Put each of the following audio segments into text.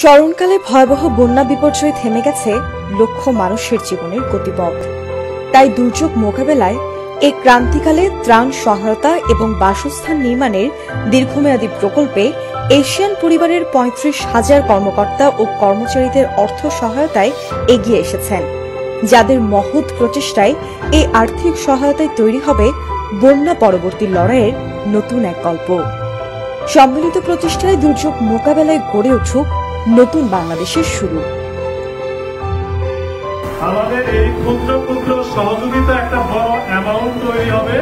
স্মরণকালে ভয়াবহ বন্যা বিপর্যয় থেমে গেছে লক্ষ মানুষের জীবনের গতিপথ। তাই দুর্যোগ মোকাবেলায় এই ক্রান্তিকালে ত্রাণ সহায়তা এবং বাসস্থান নির্মাণের দীর্ঘমেয়াদী প্রকল্পে এশিয়ান পরিবারের ৩৫,০০০ কর্মকর্তা ও কর্মচারীদের অর্থ সহায়তায় এগিয়ে এসেছেন, যাদের মহৎ প্রচেষ্টায় এই আর্থিক সহায়তায় তৈরি হবে বন্যা পরবর্তী লড়াইয়ের নতুন এক গল্প। সম্মিলিত প্রচেষ্টায় দুর্যোগ মোকাবেলায় গড়ে উঠুক নতুন বাংলাদেশের শুরু। আমাদের এই ক্ষুদ্র ক্ষুদ্র সহযোগিতা একটা বড় অ্যামাউন্ট তৈরি হবে,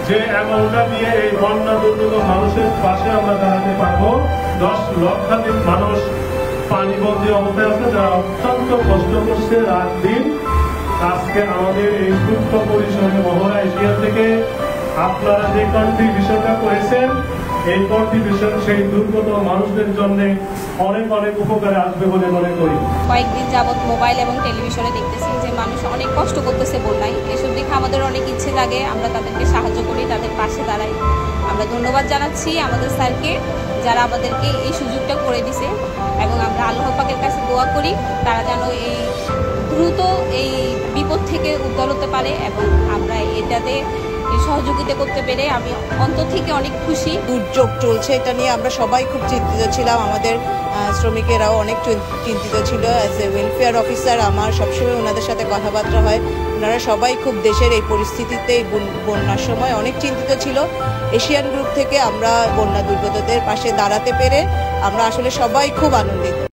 যে অ্যামাউন্টটা দিয়ে এই বন্যা দুর্গত মানুষের পাশে আমরা দাঁড়াতে পারবো। 10 লক্ষাধিক মানুষ পানিবন্দী অবস্থায় আছে, যারা অত্যন্ত কষ্ট করছে রাত দিন। আজকে আমাদের এই সূক্ষ্ম পরিসরে মহড়া এশিয়া থেকে আপনারা যে কন্ট্রিবিউশনটা করেছেন, এই কন্ট্রিবিউশন সেই দুর্গত মানুষদের জন্য অনেক অনেক উপকারে আসবে বলে মনে করি। কয়েকদিন যাবৎ মোবাইল এবং টেলিভিশনে দেখতেছি যে মানুষ অনেক কষ্ট করতেছে বন্যায়। এসব দেখে আমাদের অনেক ইচ্ছে জাগে, আমরা তাদেরকে সাহায্য করি, তাদের পাশে দাঁড়াই। আমরা ধন্যবাদ জানাচ্ছি আমাদের স্যারকে, যারা আমাদেরকে এই সুযোগটা করে দিছে, এবং আমরা আল্লাহ পাকের কাছে দোয়া করি তারা যেন এই দ্রুত এই বিপদ থেকে উদ্ধার হতে পারে, এবং আমরা এটাতে সহযোগিতা করতে পেরে আমি অন্তর থেকে অনেক খুশি। দুর্যোগ চলছে, এটা নিয়ে আমরা সবাই খুব চিন্তিত ছিলাম। আমাদের শ্রমিকেরাও অনেক চিন্তিত ছিল। অ্যাজ এ ওয়েলফেয়ার অফিসার আমার সবসময় ওনাদের সাথে কথাবার্তা হয়। ওনারা সবাই খুব দেশের এই পরিস্থিতিতে বন্যার সময় অনেক চিন্তিত ছিল। এশিয়ান গ্রুপ থেকে আমরা বন্যা দুর্গতদের পাশে দাঁড়াতে পেরে আমরা আসলে সবাই খুব আনন্দিত।